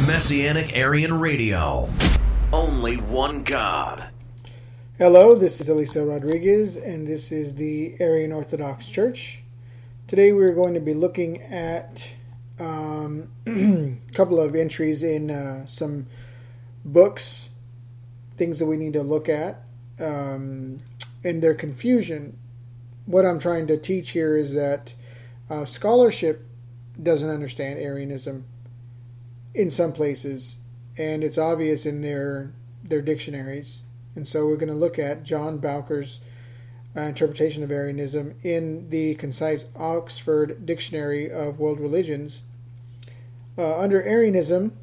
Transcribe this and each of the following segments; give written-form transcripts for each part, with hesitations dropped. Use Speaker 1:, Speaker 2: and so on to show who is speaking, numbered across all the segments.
Speaker 1: Messianic Arian Radio. Only one God.
Speaker 2: Hello, this is Elisa Rodriguez, and this is the Arian Orthodox Church. Today we're going to be looking at a couple of entries in some books, things that we need to look at, and their confusion. What I'm trying to teach here is that scholarship doesn't understand Arianism in some places, and it's obvious in their dictionaries. And so we're going to look at John BOWKER's interpretation of Arianism in the Concise Oxford Dictionary of World Religions. Under Arianism,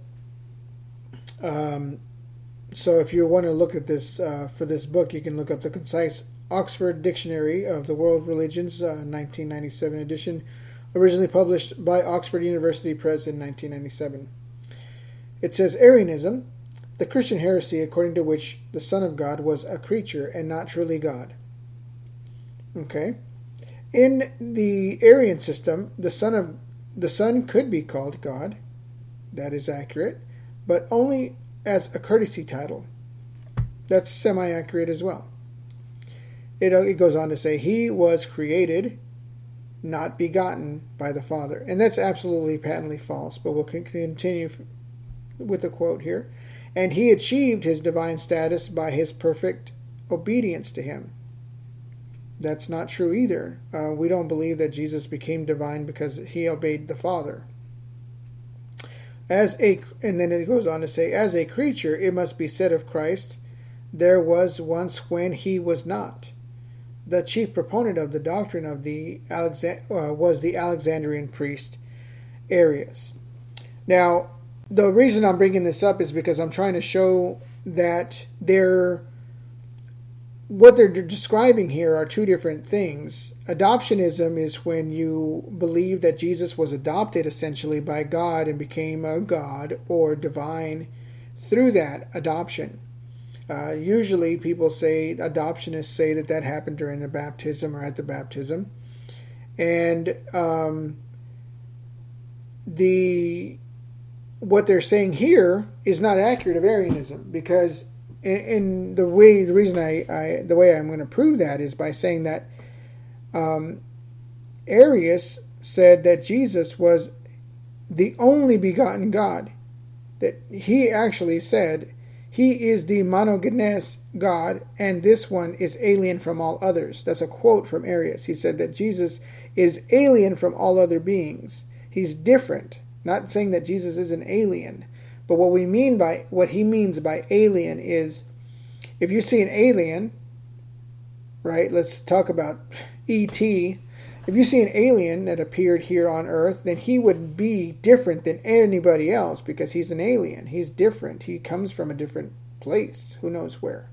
Speaker 2: so if you want to look at this for this book, you can look up the Concise Oxford Dictionary of the World Religions, 1997 edition, originally published by Oxford University Press in 1997. It says, Arianism, the Christian heresy according to which the Son of God was a creature and not truly God. Okay. In the Arian system, the Son could be called God. That is accurate, but only as a courtesy title. That's semi-accurate as well. It goes on to say, he was created, not begotten by the Father. And that's absolutely patently false, but we'll continue with the quote here. And he achieved his divine status by his perfect obedience to him. That's not true either. We don't believe that Jesus became divine because he obeyed the Father. And then it goes on to say, as a creature, it must be said of Christ, there was once when he was not. The chief proponent of the doctrine of was the Alexandrian priest Arius. Now, the reason I'm bringing this up is because I'm trying to show that what they're describing here are two different things. Adoptionism is when you believe that Jesus was adopted essentially by God and became a God or divine through that adoption. Usually people say, adoptionists say that happened during the baptism or at the baptism. And what they're saying here is not accurate of Arianism, because the way I'm going to prove that is by saying that Arius said that Jesus was the only begotten God. That he actually said he is the monogenes God, and this one is alien from all others. That's a quote from Arius. He said that Jesus is alien from all other beings. He's different. Not saying that Jesus is an alien, but what he means by alien is, if you see an alien, right? Let's talk about E.T. If you see an alien that appeared here on Earth, then he would be different than anybody else because he's an alien. He's different. He comes from a different place. Who knows where?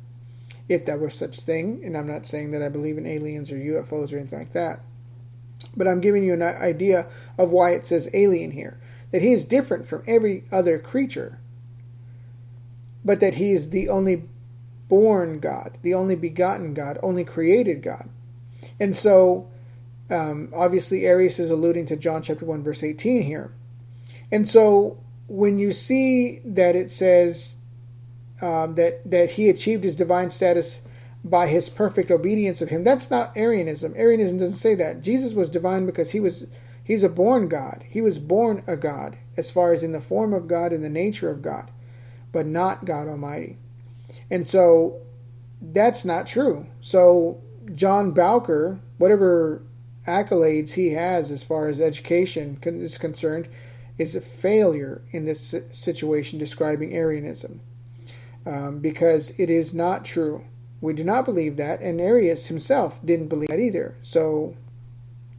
Speaker 2: If that were such thing, and I'm not saying that I believe in aliens or UFOs or anything like that, but I'm giving you an idea of why it says alien here. That he is different from every other creature, but that he is the only born God, the only begotten God, only created God. And so, obviously, Arius is alluding to John chapter 1, verse 18 here. And so, when you see that it says that he achieved his divine status by his perfect obedience of him, that's not Arianism. Arianism doesn't say that. Jesus was divine because he's a born God. He was born a God, as far as in the form of God and the nature of God, but not God Almighty. And so, that's not true. So, John BOWKER, whatever accolades he has as far as education is concerned, is a failure in this situation describing Arianism. Because it is not true. We do not believe that, and Arius himself didn't believe that either. So,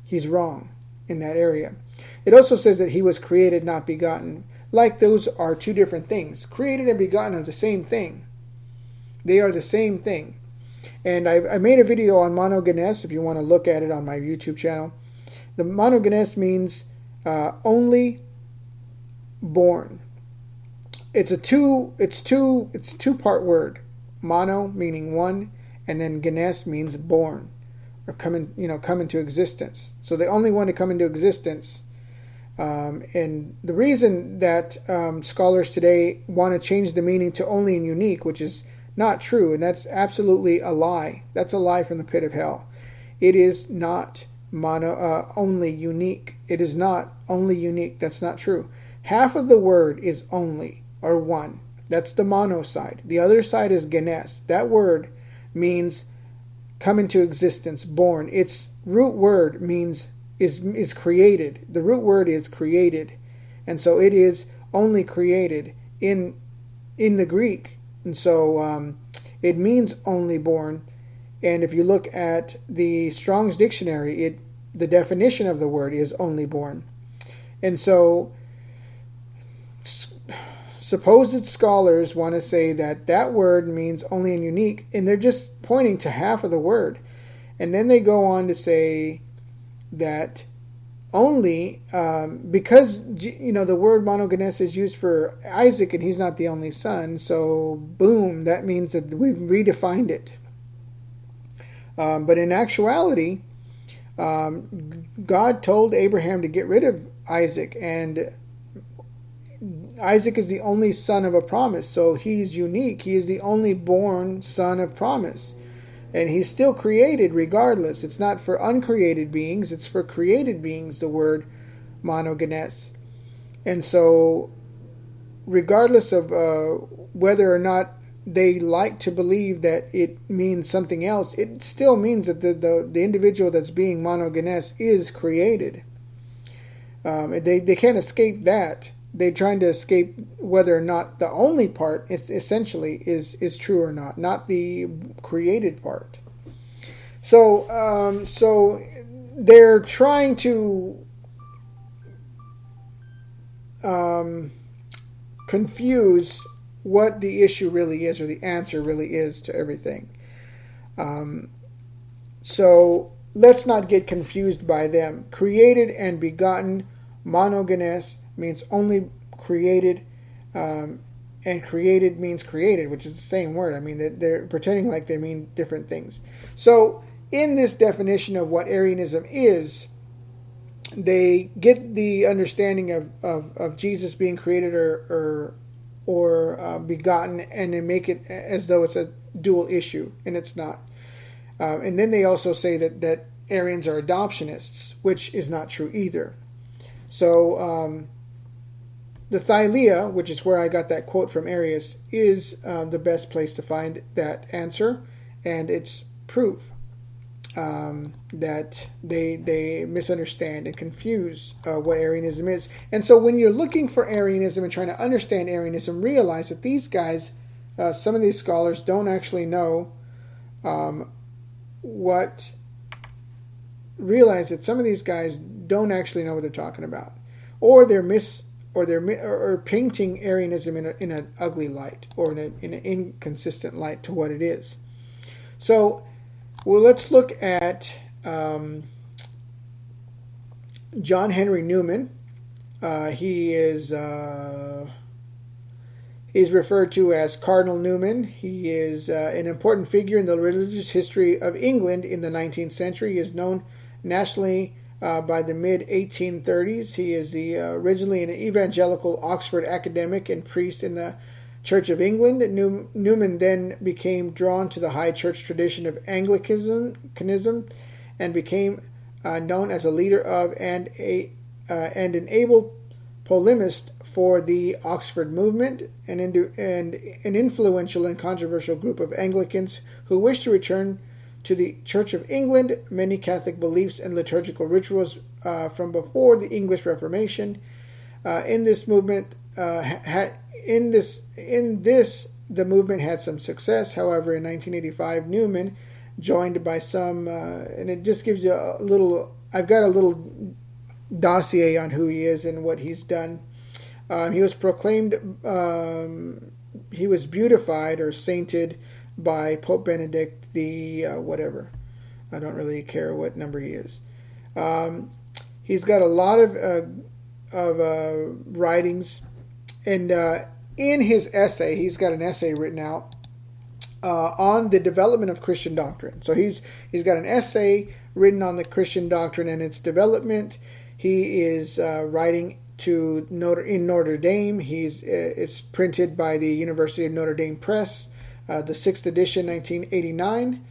Speaker 2: he's wrong in that area. It also says that he was created, not begotten. Like those are two different things. Created and begotten are the same thing. They are the same thing. And I made a video on monogenes, if you want to look at it on my YouTube channel. The monogenes means only born. It's a two-part word. Mono meaning one, and then genes means born, or come into existence. So the only one to come into existence And the reason that scholars today want to change the meaning to only and unique, which is not true, and that's absolutely a lie. That's a lie from the pit of hell. It is not only unique. It is not only unique. That's not true. Half of the word is only, or one. That's the mono side. The other side is genes. That word means come into existence, born. Its root word means is created. The root word is created, and so it is only created in the Greek, and so it means only born. And if you look at the Strong's Dictionary, the definition of the word is only born. And so supposed scholars want to say that word means only and unique, and they're just pointing to half of the word. And then they go on to say that only because the word monogenes is used for Isaac and he's not the only son, so boom, that means that we've redefined it. But in actuality, God told Abraham to get rid of Isaac, and Isaac is the only son of a promise, so he's unique. He is the only born son of promise. And he's still created regardless. It's not for uncreated beings, it's for created beings, the word monogenes. And so, regardless of whether or not they like to believe that it means something else, it still means that the individual that's being monogenes is created. They can't escape that. They're trying to escape whether or not the only part essentially is true or not the created part. So they're trying to confuse what the issue really is, or the answer really is to everything. So let's not get confused by them. Created and begotten, monogenes, means only created, and created means created, which is the same word. I mean, they're pretending like they mean different things. So in this definition of what Arianism is, they get the understanding of Jesus being created or begotten, and they make it as though it's a dual issue, and it's not. And then they also say that Arians are adoptionists, which is not true either. So the Thylia, which is where I got that quote from Arius, is the best place to find that answer, and it's proof that they misunderstand and confuse what Arianism is. And so when you're looking for Arianism and trying to understand Arianism, realize that these guys, some of these scholars, don't actually know realize that some of these guys don't actually know what they're talking about, or they're painting Arianism in an ugly light, or in an inconsistent light to what it is. So, well, let's look at John Henry Newman. He's referred to as Cardinal Newman. He is an important figure in the religious history of England in the 19th century. He is known nationally by the mid-1830s. He is originally an evangelical Oxford academic and priest in the Church of England. Newman then became drawn to the high church tradition of Anglicanism and became known as a leader of and an able polemist for the Oxford movement, and an influential and controversial group of Anglicans who wished to return to the Church of England many Catholic beliefs and liturgical rituals from before the English Reformation. In this movement, the movement had some success. However, in 1985, Newman, joined by some, and it just gives you a little. I've got a little dossier on who he is and what he's done. He was proclaimed, he was beatified or sainted by Pope Benedict the whatever. I don't really care what number he is. He's got a lot of writings, and in his essay, he's got an essay written out on the development of Christian doctrine. So he's got an essay written on the Christian doctrine and its development. He is writing in Notre Dame. It's printed by the University of Notre Dame Press, the 6th edition, 1989.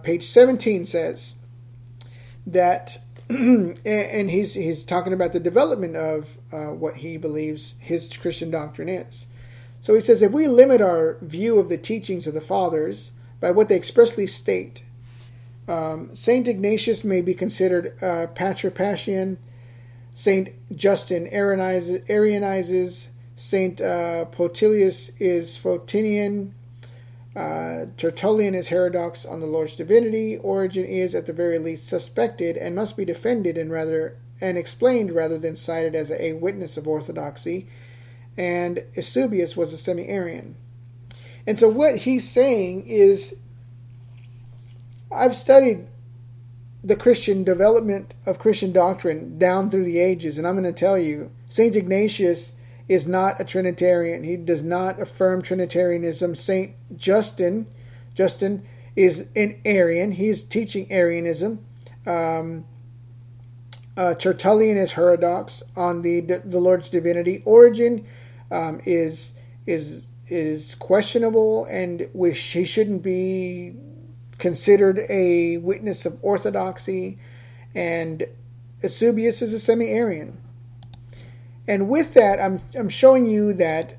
Speaker 2: Page 17 says that, and he's talking about the development of what he believes his Christian doctrine is. So he says, if we limit our view of the teachings of the fathers by what they expressly state, Saint Ignatius may be considered Patripassian, Saint Justin Arianizes, Saint Potilius is Photinian, Tertullian is heterodox on the Lord's divinity, Origen is at the very least suspected and must be defended and explained rather than cited as a witness of orthodoxy, and Eusebius was a semi-Arian. And so what he's saying is, I've studied the Christian development of Christian doctrine down through the ages, and I'm going to tell you, St. Ignatius is not a Trinitarian. He does not affirm Trinitarianism. St. Justin is an Arian. He's teaching Arianism. Tertullian is heterodox on the Lord's divinity. Origen is questionable, and he shouldn't be considered a witness of orthodoxy, and Eusebius is a semi-Arian. And with that, I'm showing you that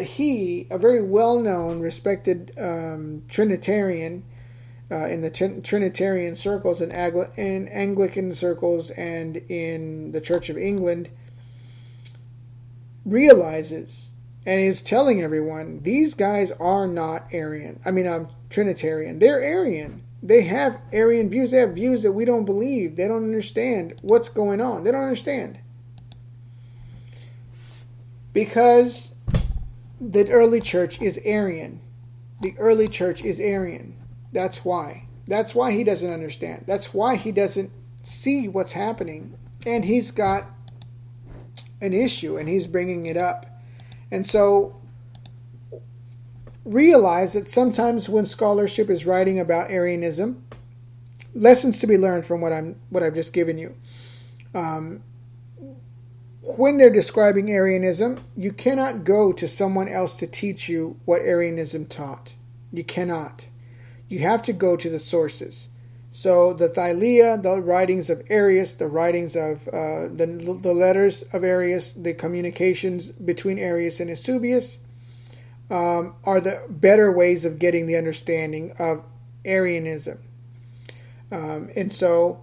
Speaker 2: he, a very well-known, respected Trinitarian in the Trinitarian circles, in Anglican circles, and in the Church of England, realizes and is telling everyone, these guys are not Trinitarian. They're Arian. They have Arian views. They have views that we don't believe. They don't understand what's going on. They don't understand. Because the early church is Arian. The early church is Arian. That's why. That's why he doesn't understand. That's why he doesn't see what's happening. And he's got an issue, and he's bringing it up. And so realize that sometimes when scholarship is writing about Arianism, lessons to be learned from what I've just given you. When they're describing Arianism, you cannot go to someone else to teach you what Arianism taught. You cannot. You have to go to the sources. So the Thylia, the writings of Arius, the writings of the letters of Arius, the communications between Arius and Eusebius are the better ways of getting the understanding of Arianism. And so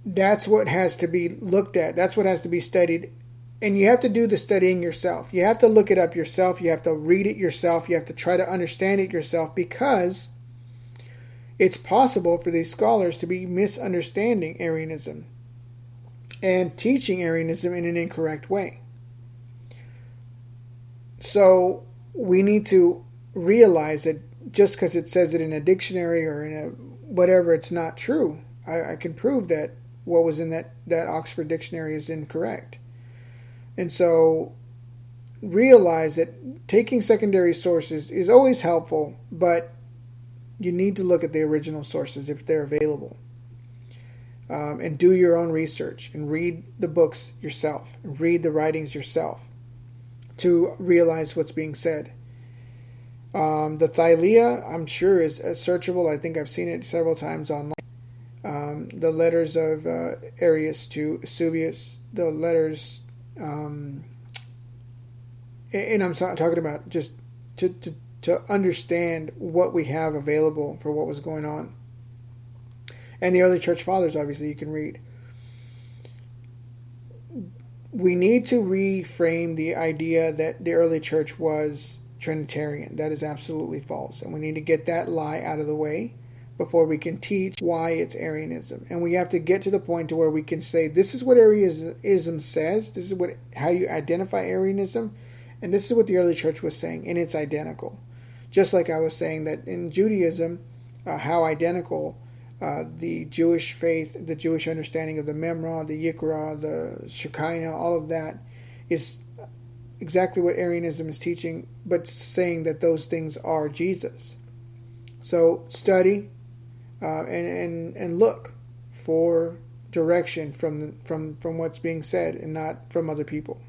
Speaker 2: that's what has to be looked at. That's what has to be studied. And you have to do the studying yourself. You have to look it up yourself. You have to read it yourself. You have to try to understand it yourself, because it's possible for these scholars to be misunderstanding Arianism and teaching Arianism in an incorrect way. So we need to realize that just because it says it in a dictionary or in a whatever, it's not true. I can prove that what was in that Oxford dictionary is incorrect. And so realize that taking secondary sources is always helpful, but you need to look at the original sources if they're available. And do your own research and read the books yourself. Read the writings yourself to realize what's being said. The Thylia, I'm sure, is searchable. I think I've seen it several times online. The letters of Arius to Eusebius, the letters, and I'm talking about just to understand what we have available for what was going on. And the early church fathers, obviously, you can read. We need to reframe the idea that the early church was Trinitarian. That is absolutely false. And we need to get that lie out of the way before we can teach why it's Arianism. And we have to get to the point to where we can say, this is what Arianism says, this is how you identify Arianism, and this is what the early church was saying, and it's identical. Just like I was saying that in Judaism, how identical the Jewish faith, the Jewish understanding of the Memra, the Yikra, the Shekinah, all of that is exactly what Arianism is teaching, but saying that those things are Jesus. So study and look for direction from what's being said and not from other people.